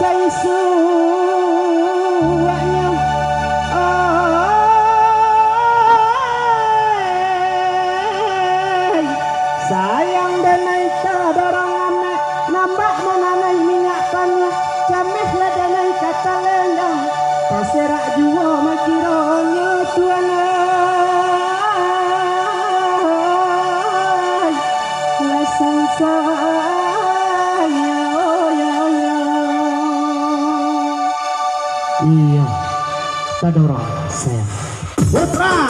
suanya sayang dan naik dorong anak nambah menanai minyak tanah cameh lah dan naik kata lendang paserak jua makironya tuana lasang saya oh ya ya iya tak dorong sayang putra.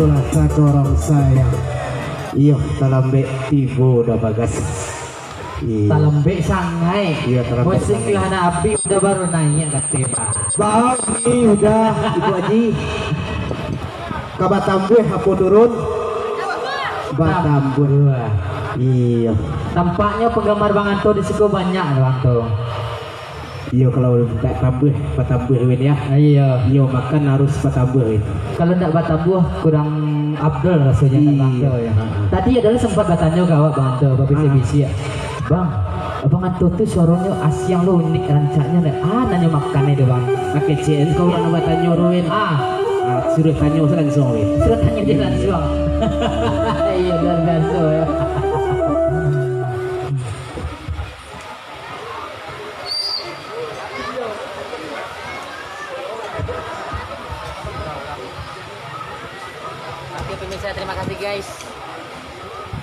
itulah satu orang saya. Iya, talambe tibo udah bagas. Iya. Talambe sangai. Iya, talambe musik sangai. Yohana Abdi udah baru naik ketiba. Bang, ini udah Ibu Haji. Kabatambuh apa turun? Batambuh. Iya. Tampaknya penggemar Bang Anto di situ banyak Bang Anto. Iya, kalau tak tambuh batambuh win ya. Iya. Iya, makan harus batambuh win. Kalau ndak Batambuh kurang Abdul rasanya Iya. Bang Anto ya. Tadi adalah sempat bertanya gawat Bang Anto, Bapak bisi ya. Bang, Bang Anto tuh suaranya asyang lo unik rancaknya nih. Nanya makannya deh Bang. Oke, cien kau nak bertanya ruin. Suruh tanya langsung win. Sudah tanya dia langsung. Iya, luar biasa ya. Oke pemirsa, terima kasih guys.